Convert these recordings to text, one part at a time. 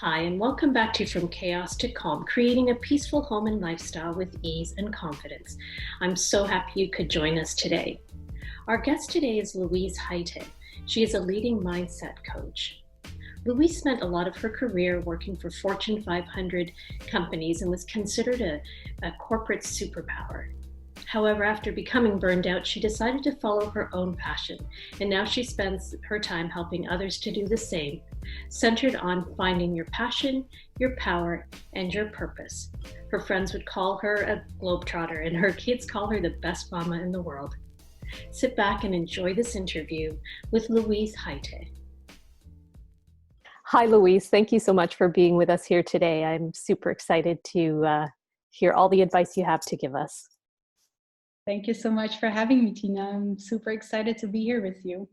Hi, and welcome back to From Chaos to Calm, creating a peaceful home and lifestyle with ease and confidence. I'm so happy you could join us today. Our guest today is Louise Heited. She is a leading mindset coach. Louise spent a lot of her career working for Fortune 500 companies and was considered a corporate superpower. However, after becoming burned out, she decided to follow her own passion, and now she spends her time helping others to do the same, centered on finding your passion, your power, and your purpose. Her friends would call her a globetrotter, and her kids call her the best mama in the world. Sit back and enjoy this interview with Louise Heited. Hi, Louise. Thank you so much for being with us here today. I'm super excited to hear all the advice you have to give us. Thank you so much for having me, Tina. I'm super excited to be here with you.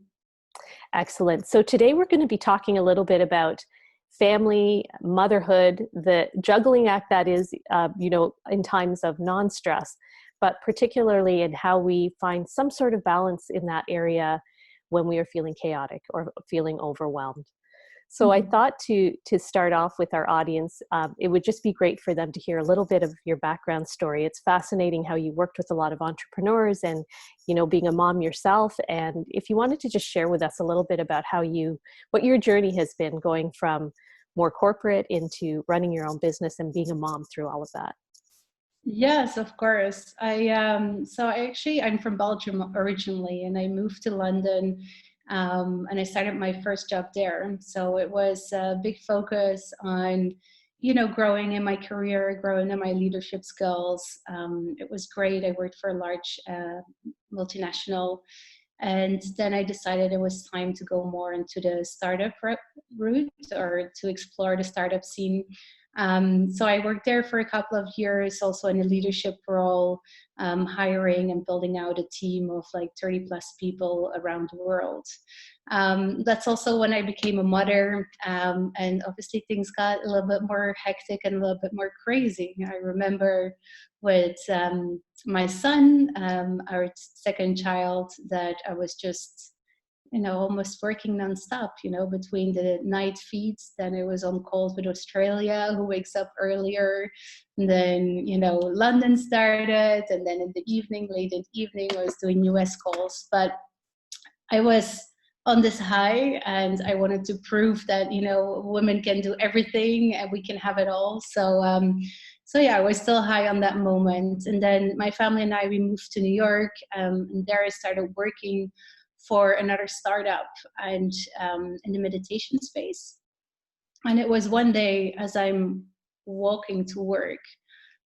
Excellent. So today we're going to be talking a little bit about family, motherhood, the juggling act that is, in times of non-stress, but particularly in how we find some sort of balance in that area when we are feeling chaotic or feeling overwhelmed. So I thought to start off with our audience, it would just be great for them to hear a little bit of your background story. It's fascinating how you worked with a lot of entrepreneurs and, being a mom yourself. And if you wanted to just share with us a little bit about what your journey has been going from more corporate into running your own business and being a mom through all of that. Yes, of course. I'm from Belgium originally, and I moved to London. And I started my first job there. So it was a big focus on, growing in my career, growing in my leadership skills. It was great. I worked for a large multinational. And then I decided it was time to go more into the startup route or to explore the startup scene. So I worked there for a couple of years, also in a leadership role, hiring and building out a team of like 30 plus people around the world. That's also when I became a mother, and obviously things got a little bit more hectic and a little bit more crazy. I remember with my son, our second child, that I was just almost working nonstop, between the night feeds. Then I was on calls with Australia, who wakes up earlier. And then, London started. And then in the evening, late in the evening, I was doing US calls. But I was on this high, and I wanted to prove that, women can do everything and we can have it all. So yeah, I was still high on that moment. And then my family and we moved to New York, and there I started working for another startup and in the meditation space. And it was one day as I'm walking to work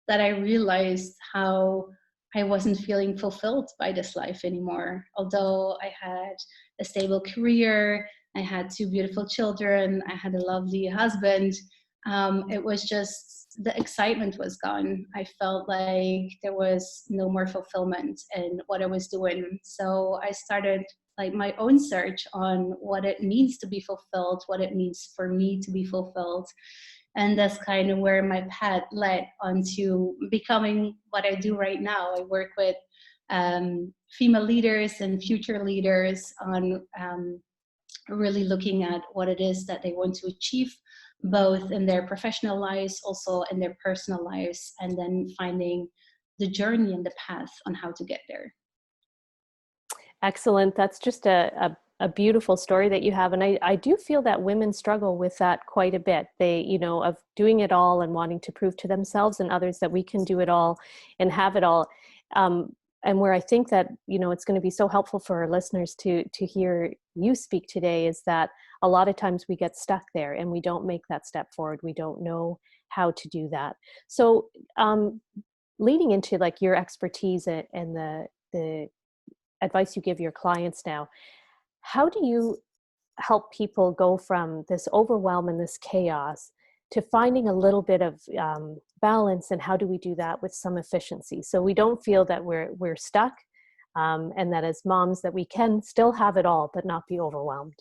that I realized how I wasn't feeling fulfilled by this life anymore. Although I had a stable career, I had two beautiful children, I had a lovely husband, it was just the excitement was gone. I felt like there was no more fulfillment in what I was doing. So I started like my own search on what it means to be fulfilled, what it means for me to be fulfilled. And that's kind of where my path led onto becoming what I do right now. I work with female leaders and future leaders on really looking at what it is that they want to achieve, both in their professional lives, also in their personal lives, and then finding the journey and the path on how to get there. Excellent. That's just a beautiful story that you have. And I do feel that women struggle with that quite a bit. They, of doing it all and wanting to prove to themselves and others that we can do it all and have it all. And where I think that, it's going to be so helpful for our listeners to hear you speak today is that a lot of times we get stuck there and we don't make that step forward. We don't know how to do that. So leading into like your expertise and the advice you give your clients now, how do you help people go from this overwhelm and this chaos to finding a little bit of balance, and how do we do that with some efficiency so we don't feel that we're stuck, and that as moms that we can still have it all but not be overwhelmed?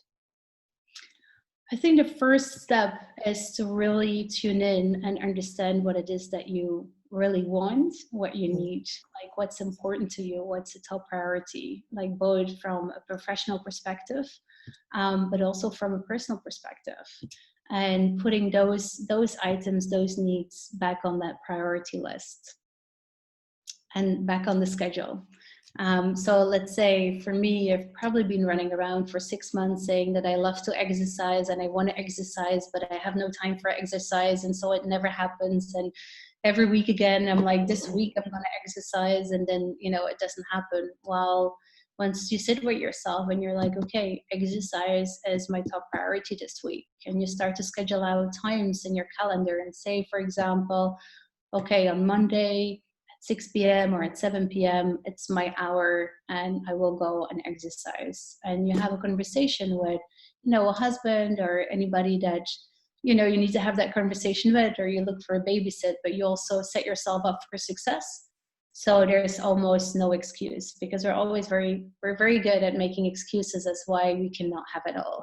I think the first step is to really tune in and understand what it is that you really want, what you need, like what's important to you, what's the top priority, like both from a professional perspective, but also from a personal perspective. and putting those items, those needs back on that priority list and back on the schedule. So let's say for me, I've probably been running around for 6 months saying that I love to exercise and I want to exercise, but I have no time for exercise. And so it never happens. And every week again, I'm like, this week I'm going to exercise. And then, it doesn't happen. Well, once you sit with yourself and you're like, okay, exercise is my top priority this week. And you start to schedule out times in your calendar and say, for example, okay, on Monday, 6 p.m. or at 7 p.m., it's my hour and I will go and exercise. And you have a conversation with, a husband or anybody that, you need to have that conversation with, or you look for a babysit, but you also set yourself up for success. So there's almost no excuse, because we're very good at making excuses as why we cannot have it all.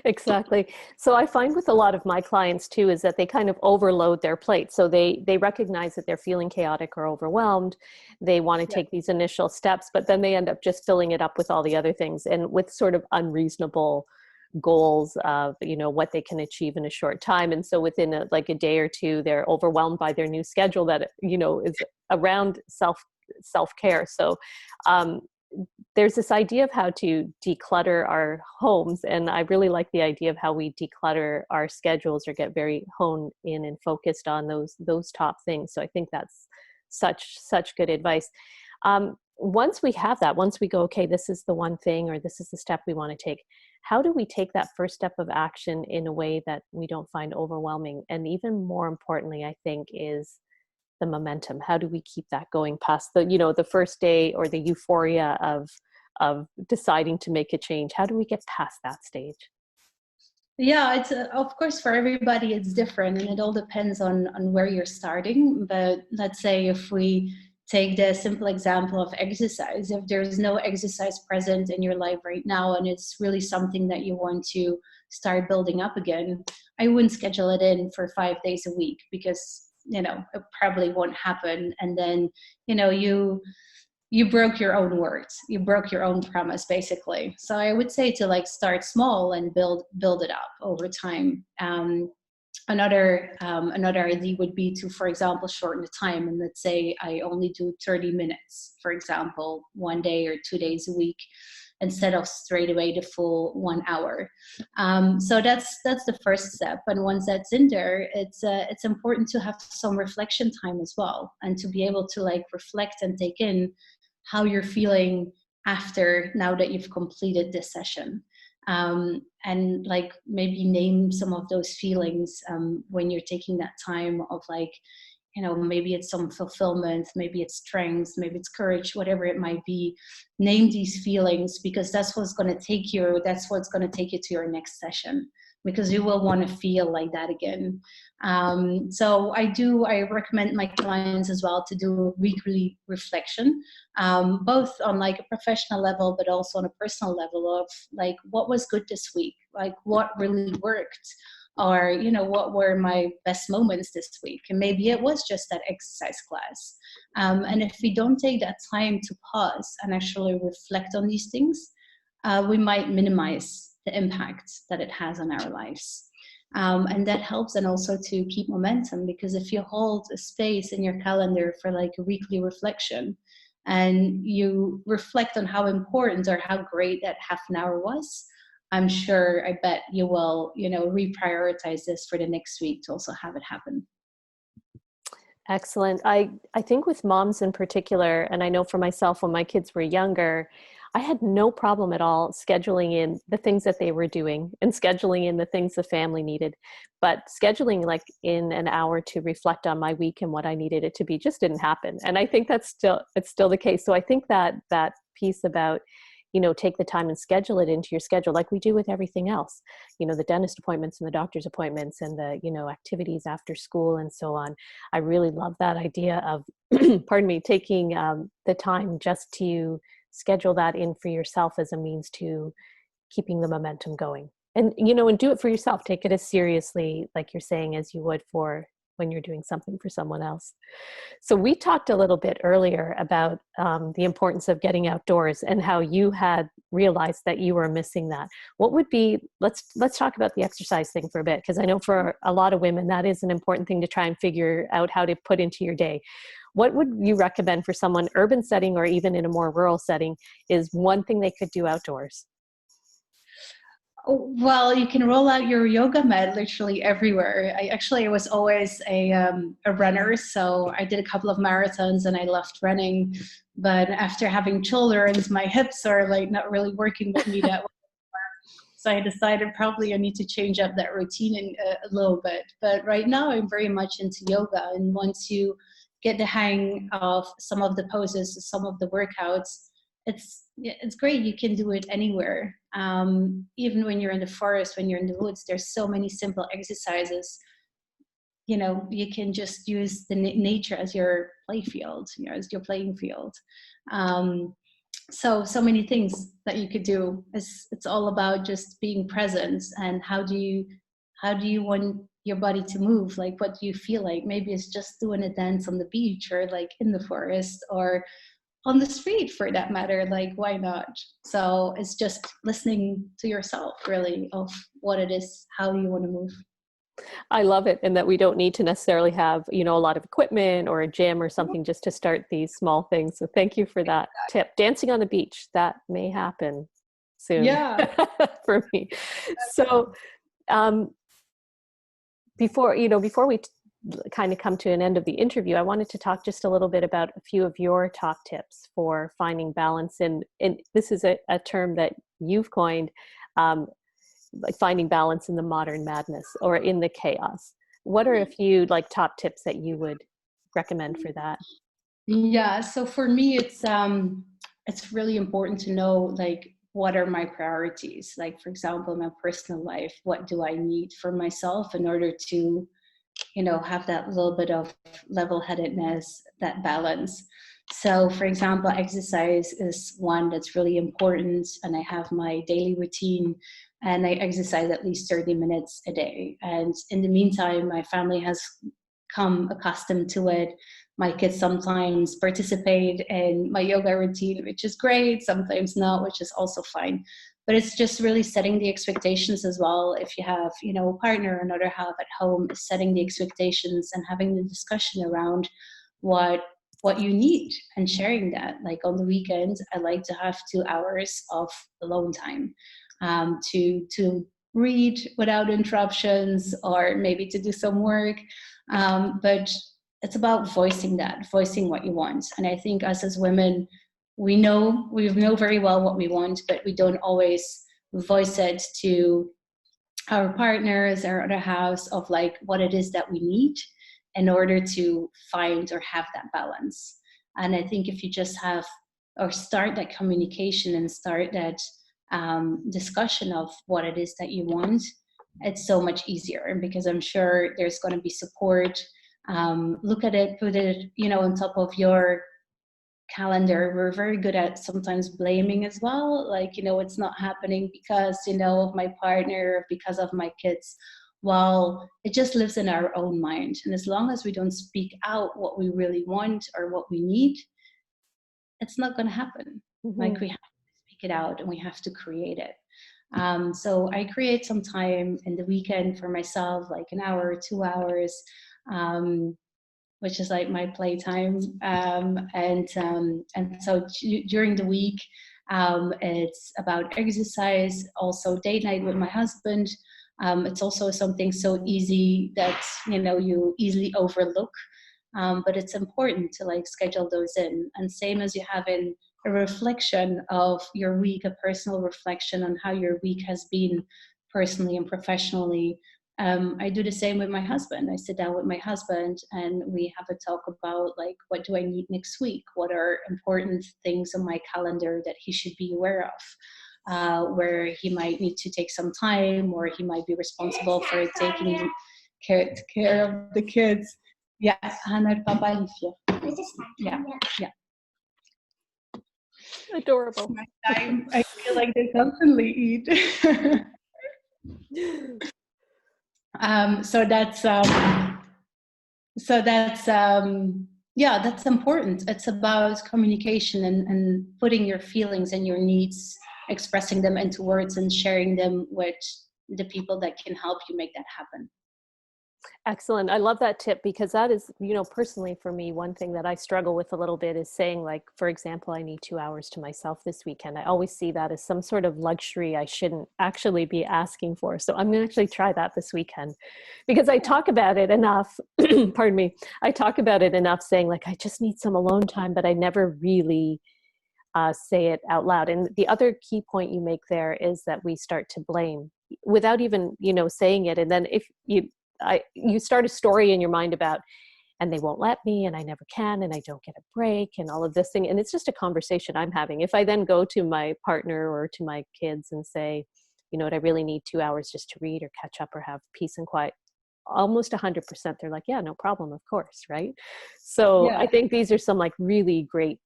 Exactly. So I find with a lot of my clients too, is that they kind of overload their plate. So they recognize that they're feeling chaotic or overwhelmed. They want to take these initial steps, but then they end up just filling it up with all the other things and with sort of unreasonable goals of, what they can achieve in a short time. And so within a day or two, they're overwhelmed by their new schedule that, is around self-care. So, there's this idea of how to declutter our homes. And I really like the idea of how we declutter our schedules or get very honed in and focused on those top things. So I think that's such good advice. Once we have that, once we go, okay, this is the one thing, or this is the step we want to take, how do we take that first step of action in a way that we don't find overwhelming? And even more importantly, I think, is the momentum. How do we keep that going past the first day or the euphoria of deciding to make a change? How do we get past that stage? Yeah, it's of course for everybody it's different, and it all depends on where you're starting. But let's say if we take the simple example of exercise, if there's no exercise present in your life right now and it's really something that you want to start building up again, I wouldn't schedule it in for 5 days a week, because it probably won't happen. And then you broke your own words, you broke your own promise, basically. So I would say to start small and build it up over time. Another idea would be to, for example, shorten the time, and let's say I only do 30 minutes, for example, 1 day or 2 days a week, instead of straight away the full 1 hour. So that's the first step. And once that's in there, it's important to have some reflection time as well, and to be able to reflect and take in how you're feeling after, now that you've completed this session. And maybe name some of those feelings when you're taking that time of maybe it's some fulfillment, maybe it's strength, maybe it's courage, whatever it might be. Name these feelings, because that's what's going to take you to your next session, because you will want to feel like that again. So I recommend my clients as well to do weekly reflection, both on a professional level, but also on a personal level of what was good this week, what really worked, or what were my best moments this week. And maybe it was just that exercise class. And if we don't take that time to pause and actually reflect on these things, we might minimize the impact that it has on our lives. And that helps, and also to keep momentum, because if you hold a space in your calendar for a weekly reflection, and you reflect on how important or how great that half an hour was, I bet you will, reprioritize this for the next week to also have it happen. Excellent. I think with moms in particular, and I know for myself when my kids were younger, I had no problem at all scheduling in the things that they were doing and scheduling in the things the family needed. But scheduling in an hour to reflect on my week and what I needed it to be just didn't happen. And I think it's still the case. So I think that piece about, take the time and schedule it into your schedule, like we do with everything else, the dentist appointments and the doctor's appointments and the, activities after school and so on. I really love that idea of, pardon me, taking the time just to schedule that in for yourself as a means to keeping the momentum going. And, and do it for yourself. Take it as seriously, like you're saying, as you would for when you're doing something for someone else. So we talked a little bit earlier about the importance of getting outdoors and how you had realized that you were missing that. What would be, let's talk about the exercise thing for a bit, because I know for a lot of women, that is an important thing to try and figure out how to put into your day. What would you recommend for someone urban setting or even in a more rural setting is one thing they could do outdoors? Well, you can roll out your yoga mat literally everywhere. I was always a runner, so I did a couple of marathons and I loved running. But after having children, my hips are like not really working with me that well. So I decided probably I need to change up that routine a little bit. But right now I'm very much into yoga. And once you get the hang of some of the poses, some of the workouts, it's great. You can do it anywhere. Even when you're in the forest, when you're in the woods, there's so many simple exercises. You know, you can just use the nature as your play field, as your playing field. So many things that you could do. It's all about just being present, and how do you want your body to move? Like, what do you feel like? Maybe it's just doing a dance on the beach, or like in the forest, or on the street for that matter. Like, why not? So it's just listening to yourself, really, of what it is, how you want to move. I love it. And that we don't need to necessarily have, a lot of equipment or a gym or something just to start these small things. So thank you for that tip. Dancing on the beach, that may happen soon. Yeah. For me. So before we kind of come to an end of the interview, I wanted to talk just a little bit about a few of your top tips for finding balance. And this is a term that you've coined, like finding balance in the modern madness or in the chaos. What are a few top tips that you would recommend for that? Yeah. So for me, it's really important to know, like, what are my priorities? Like, for example, in my personal life, what do I need for myself in order to have that little bit of level-headedness, that balance. So for example, exercise is one that's really important, and I have my daily routine, and I exercise at least 30 minutes a day. And in the meantime, my family has come accustomed to it. My kids sometimes participate in my yoga routine, which is great, sometimes not, which is also fine. But it's just really setting the expectations as well. If you have, a partner or another half at home, is setting the expectations and having the discussion around what you need and sharing that. Like on the weekends, I like to have 2 hours of alone time, to read without interruptions, or maybe to do some work. But it's about voicing what you want. And I think us as women, we know very well what we want, but we don't always voice it to our partners or other house of like what it is that we need in order to find or have that balance. And I think if you just have or start that communication and start that discussion of what it is that you want, it's so much easier, because I'm sure there's going to be support. Look at it, put it, on top of your calendar. We're very good at sometimes blaming as well, like, it's not happening because of my partner, because of my kids. Well, it just lives in our own mind, and as long as we don't speak out what we really want or what we need, it's not going to happen. Mm-hmm. Like, we have to speak it out, and we have to create it. So I create some time in the weekend for myself, like an hour or 2 hours, which is like my playtime. And so during the week, it's about exercise, also date night with my husband. It's also something so easy that, you easily overlook. But it's important to like schedule those in. And same as you have in a reflection of your week, a personal reflection on how your week has been personally and professionally. I do the same with my husband. I sit down with my husband and we have a talk about like, what do I need next week? What are important things on my calendar that he should be aware of? Where he might need to take some time, or he might be responsible for taking care of the kids. Ja, gaan naar papa liefje. Yeah. Adorable. My time. I feel like they constantly eat. So that's So yeah, that's important. It's about communication and putting your feelings and your needs, expressing them into words and sharing them with the people that can help you make that happen. Excellent. I love that tip because that is, personally for me, one thing that I struggle with a little bit is saying, like, for example, I need 2 hours to myself this weekend. I always see that as some sort of luxury I shouldn't actually be asking for. So I'm going to actually try that this weekend because I talk about it enough. Pardon me. I talk about it enough saying, like, I just need some alone time, but I never really say it out loud. And the other key point you make there is that we start to blame without even, saying it. And then if you start a story in your mind about, and they won't let me, and I never can, and I don't get a break, and all of this thing. And it's just a conversation I'm having. If I then go to my partner or to my kids and say, you know what, I really need 2 hours just to read or catch up or have peace and quiet, almost 100%, they're like, yeah, no problem, of course, right? So Yeah, I think these are some like really great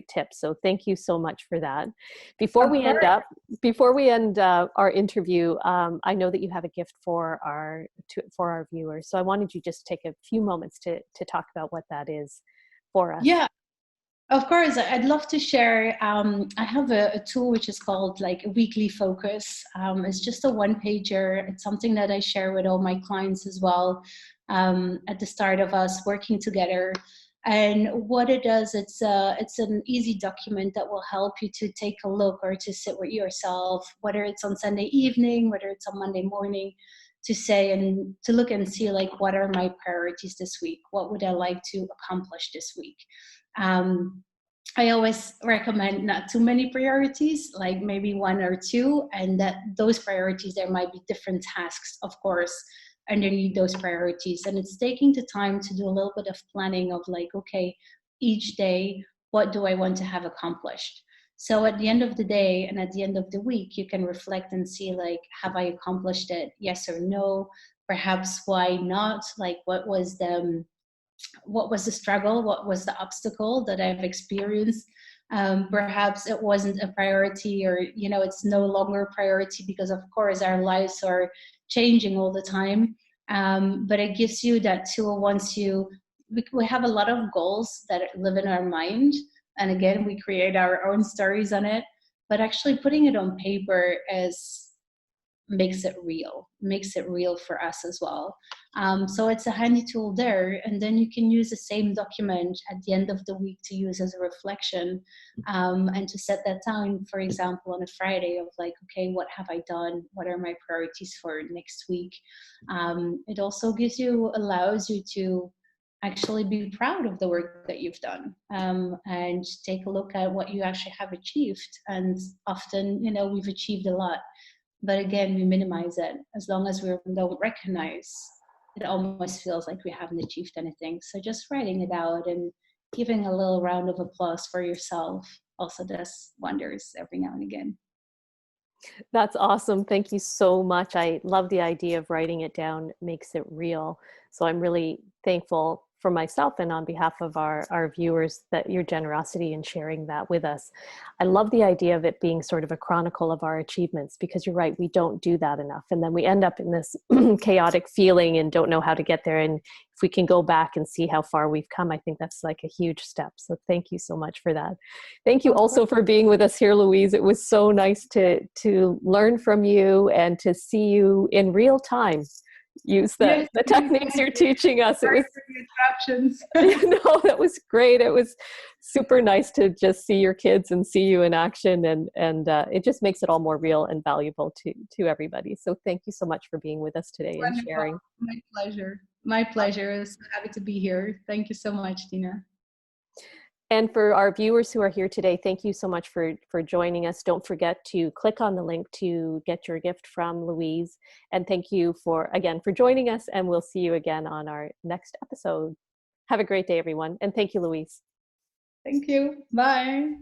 tips. So thank you so much for that. Before of we end course. up, our interview, I know that you have a gift for our viewers. So I wanted you just to take a few moments to talk about what that is for us. Yeah, of course. I'd love to share. I have a tool which is called like a weekly focus. It's just a one pager. It's something that I share with all my clients as well, at the start of us working together. And what it does, it's an easy document that will help you to take a look or to sit with yourself, whether it's on Sunday evening, whether it's on Monday morning, to say and to look and see like what are my priorities this week? What would I like to accomplish this week? Um, I always recommend not too many priorities, like maybe one or two, and that those priorities, there might be different tasks, of course, underneath those priorities. And it's taking the time to do a little bit of planning of like, okay, each day, what do I want to have accomplished? So at the end of the day and at the end of the week, you can reflect and see like, have I accomplished it? Yes or no? Perhaps why not? Like, what was the struggle, what was the obstacle that I've experienced. Perhaps it wasn't a priority, or it's no longer a priority because of course our lives are changing all the time. But it gives you that tool. We have a lot of goals that live in our mind, and again we create our own stories on it, but actually putting it on paper is makes it real for us as well. So it's a handy tool there, and then you can use the same document at the end of the week to use as a reflection, and to set that time, for example, on a Friday of like, okay, what have I done? What are my priorities for next week? It also allows you to actually be proud of the work that you've done, and take a look at what you actually have achieved. And often, we've achieved a lot, but again, we minimize it. As long as we don't recognize, it almost feels like we haven't achieved anything. So just writing it out and giving a little round of applause for yourself also does wonders every now and again. That's awesome. Thank you so much. I love the idea of writing it down, makes it real. So I'm really thankful for myself and on behalf of our viewers that your generosity in sharing that with us. I love the idea of it being sort of a chronicle of our achievements, because you're right, we don't do that enough. And then we end up in this chaotic feeling and don't know how to get there. And if we can go back and see how far we've come, I think that's like a huge step. So thank you so much for that. Thank you also for being with us here, Louise. It was so nice to learn from you and to see you in real time use Yes, the techniques you're teaching us. It was instructions. that was great. It was super nice to just see your kids and see you in action, and it just makes it all more real and valuable to everybody. So thank you so much for being with us today and Wonderful. sharing. My pleasure. My pleasure. So happy to be here. Thank you so much, Tina. And for our viewers who are here today, thank you so much for joining us. Don't forget to click on the link to get your gift from Louise. And thank you for joining us, and we'll see you again on our next episode. Have a great day, everyone. And thank you, Louise. Thank you. Bye.